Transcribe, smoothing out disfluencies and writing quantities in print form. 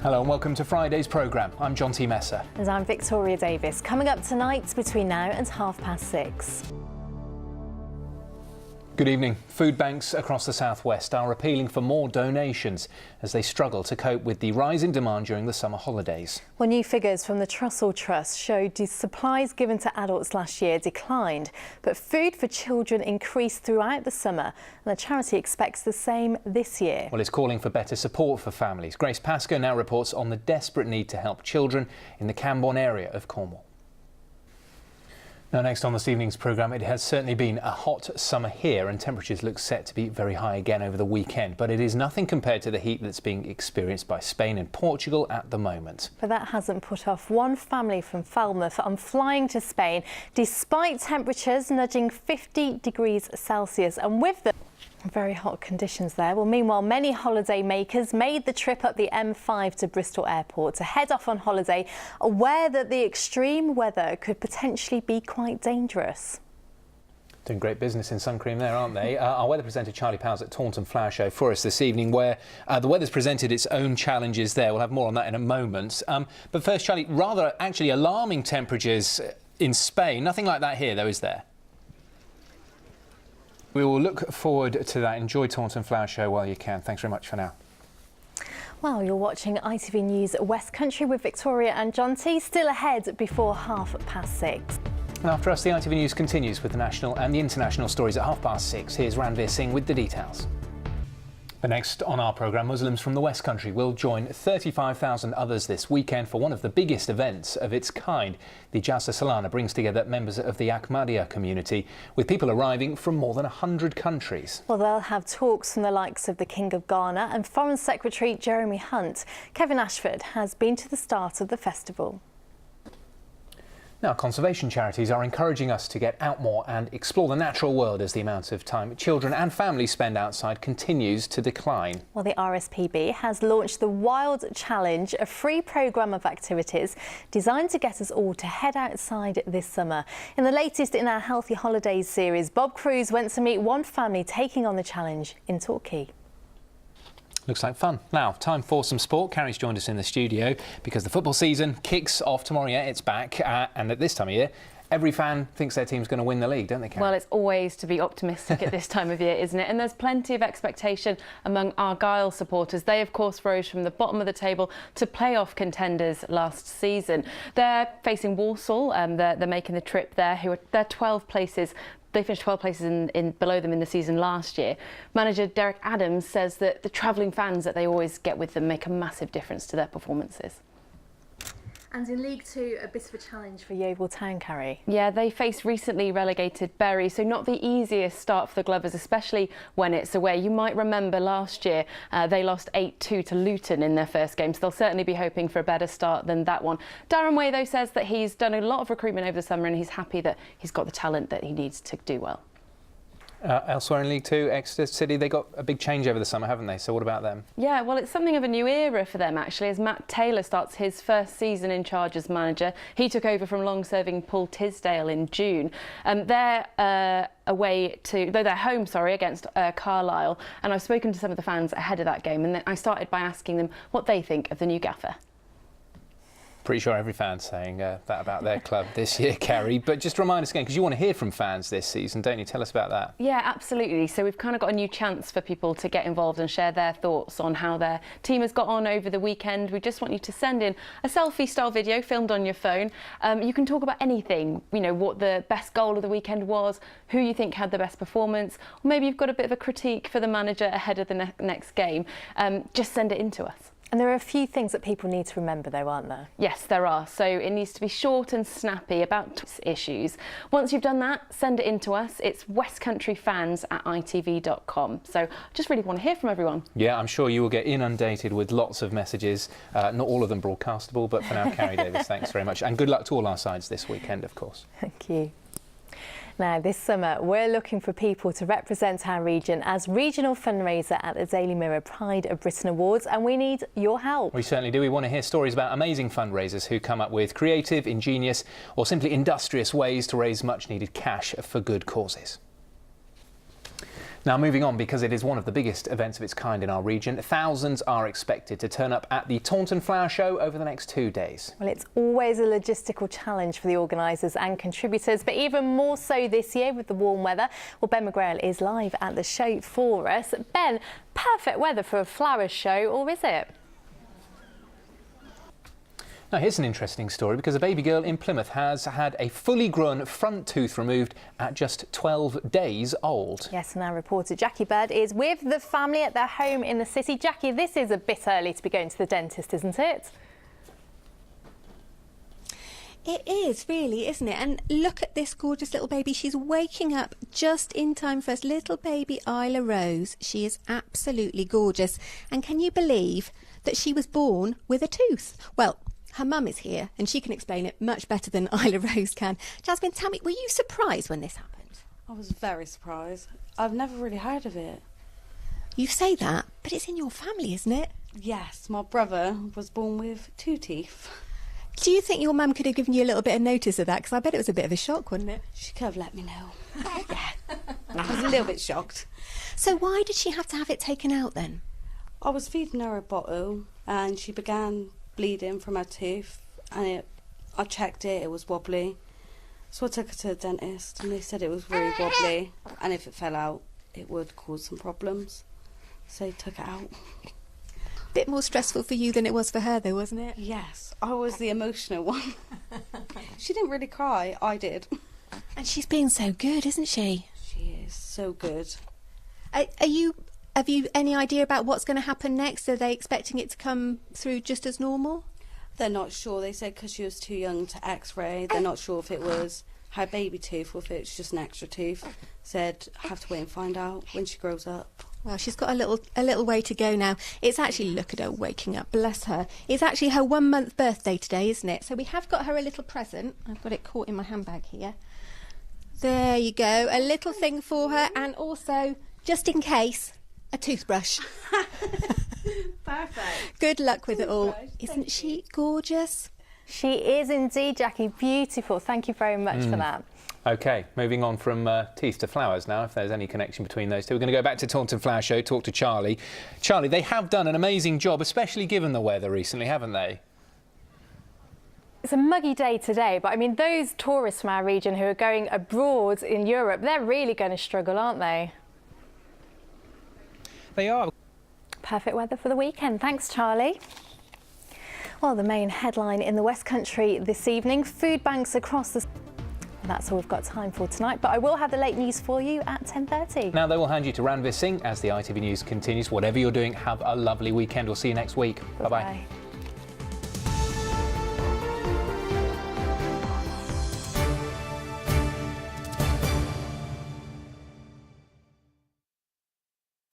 Hello and welcome to Friday's programme. I'm John T. Messer. And I'm Victoria Davis. Coming up tonight between now and 6:30. Good evening. Food banks across the southwest are appealing for more donations as they struggle to cope with the rise in demand during the summer holidays. Well, new figures from the Trussell Trust showed the supplies given to adults last year declined, but food for children increased throughout the summer, and the charity expects the same this year. Well, it's calling for better support for families. Grace Pascoe now reports on the desperate need to help children in the Camborne area of Cornwall. Now, next on this evening's programme, it has certainly been a hot summer here and temperatures look set to be very high again over the weekend. But it is nothing compared to the heat that's being experienced by Spain and Portugal at the moment. But that hasn't put off one family from Falmouth on flying to Spain, despite temperatures nudging 50 degrees Celsius. And with them, very hot conditions there. Well, meanwhile, many holiday makers made the trip up the M5 to Bristol Airport to head off on holiday, aware that the extreme weather could potentially be quite dangerous. Doing great business in sun cream there, aren't they? Our weather presenter Charlie Powell's at Taunton Flower Show for us this evening, where the weather's presented its own challenges there. We'll have more on that in a moment. But first, Charlie, rather actually alarming temperatures in Spain. Nothing like that here, though, is there? We will look forward to that. Enjoy Taunton Flower Show while you can. Thanks very much for now. Well, you're watching ITV News West Country with Victoria and John T. Still ahead before 6:30. And after us, the ITV News continues with the national and the international stories at 6:30. Here's Ranveer Singh with the details. But next on our programme, Muslims from the West Country will join 35,000 others this weekend for one of the biggest events of its kind. The Jalsa Salana brings together members of the Ahmadiyya community, with people arriving from more than 100 countries. Well, they'll have talks from the likes of the King of Ghana and Foreign Secretary Jeremy Hunt. Kevin Ashford has been to the start of the festival. Now, conservation charities are encouraging us to get out more and explore the natural world as the amount of time children and families spend outside continues to decline. Well, the RSPB has launched the Wild Challenge, a free programme of activities designed to get us all to head outside this summer. In the latest in our Healthy Holidays series, Bob Cruz went to meet one family taking on the challenge in Torquay. Looks like fun. Now, time for some sport. Carrie's joined us in the studio because the football season kicks off tomorrow. Yeah, it's back. And at this time of year, every fan thinks their team's going to win the league, don't they, Carrie? Well, it's always to be optimistic at this time of year, isn't it? And there's plenty of expectation among Argyle supporters. They, of course, rose from the bottom of the table to playoff contenders last season. They're facing Walsall. They're making the trip there. They're 12 places. They finished 12 places in below them in the season last year. Manager Derek Adams says that the travelling fans that they always get with them make a massive difference to their performances. And in League Two, a bit of a challenge for Yeovil Town, Carrie. Yeah, they faced recently relegated Bury, so not the easiest start for the Glovers, especially when it's away. You might remember last year they lost 8-2 to Luton in their first game, so they'll certainly be hoping for a better start than that one. Darren Way, though, says that he's done a lot of recruitment over the summer and he's happy that he's got the talent that he needs to do well. Elsewhere in League Two, Exeter City, they got a big change over the summer, haven't they? So what about them? Yeah, well, it's something of a new era for them, actually, as Matt Taylor starts his first season in charge as manager. He took over from long-serving Paul Tisdale in June. They're home, against Carlisle. And I've spoken to some of the fans ahead of that game, and I started by asking them what they think of the new gaffer. Pretty sure every fan's saying that about their club this year, Carrie. But just remind us again, because you want to hear from fans this season, don't you? Tell us about that. Yeah, absolutely. So we've kind of got a new chance for people to get involved and share their thoughts on how their team has got on over the weekend. We just want you to send in a selfie-style video filmed on your phone. You can talk about anything, you know, what the best goal of the weekend was, who you think had the best performance, or maybe you've got a bit of a critique for the manager ahead of the next game. Just send it in to us. And there are a few things that people need to remember, though, aren't there? Yes, there are. So it needs to be short and snappy about issues. Once you've done that, send it in to us. It's westcountryfans@itv.com. So I just really want to hear from everyone. Yeah, I'm sure you will get inundated with lots of messages. Not all of them broadcastable, but for now, Carrie Davis, thanks very much. And good luck to all our sides this weekend, of course. Thank you. Now, this summer, we're looking for people to represent our region as regional fundraiser at the Daily Mirror Pride of Britain Awards, and we need your help. We certainly do. We want to hear stories about amazing fundraisers who come up with creative, ingenious or simply industrious ways to raise much needed cash for good causes. Now moving on, because it is one of the biggest events of its kind in our region, thousands are expected to turn up at the Taunton Flower Show over the next 2 days. Well, it's always a logistical challenge for the organisers and contributors, but even more so this year with the warm weather. Well, Ben McGrail is live at the show for us. Ben, perfect weather for a flower show, or is it? Now here's an interesting story, because a baby girl in Plymouth has had a fully grown front tooth removed at just 12 days old. Yes, and our reporter Jackie Bird is with the family at their home in the city. Jackie, this is a bit early to be going to the dentist, isn't it? It is, really, isn't it? And look at this gorgeous little baby. She's waking up just in time for us. Little baby Isla Rose. She is absolutely gorgeous. And can you believe that she was born with a tooth? Well, her mum is here and she can explain it much better than Isla Rose can. Jasmine, tell me, were you surprised when this happened? I was very surprised. I've never really heard of it. You say that, but it's in your family, isn't it? Yes, my brother was born with 2 teeth. Do you think your mum could have given you a little bit of notice of that? Because I bet it was a bit of a shock, wasn't it? She could have let me know. Yeah, I was a little bit shocked. So why did she have to have it taken out then? I was feeding her a bottle and she began bleeding from her tooth, and I checked it, it was wobbly. So I took her to the dentist and they said it was really wobbly, and if it fell out it would cause some problems. So they took it out. Bit more stressful for you than it was for her though, wasn't it? Yes, I was the emotional one. She didn't really cry, I did. And she's being so good, isn't she? She is so good. Have you any idea about what's going to happen next? Are they expecting it to come through just as normal? They're not sure. They said because she was too young to x-ray. They're not sure if it was her baby tooth or if it's just an extra tooth. Said have to wait and find out when she grows up. Well, she's got a little way to go now. It's actually, look at her waking up, bless her. It's actually her 1 month birthday today, isn't it? So we have got her a little present. I've got it caught in my handbag here. There you go, a little thing for her, and also, just in case, a toothbrush. Perfect. Good luck with it all. Thank Isn't she gorgeous? She is indeed, Jackie. Beautiful. Thank you very much for that. OK, moving on from teeth to flowers now, if there's any connection between those two. We're going to go back to Taunton Flower Show, talk to Charlie. Charlie, they have done an amazing job, especially given the weather recently, haven't they? It's a muggy day today, but I mean, those tourists from our region who are going abroad in Europe, they're really going to struggle, aren't they? They are. Perfect weather for the weekend. Thanks, Charlie. Well, the main headline in the West Country this evening, food banks across the... That's all we've got time for tonight, but I will have the late news for you at 10:30. Now they will hand you to Ranveer Singh as the ITV News continues. Whatever you're doing, have a lovely weekend. We'll see you next week. Bye-bye.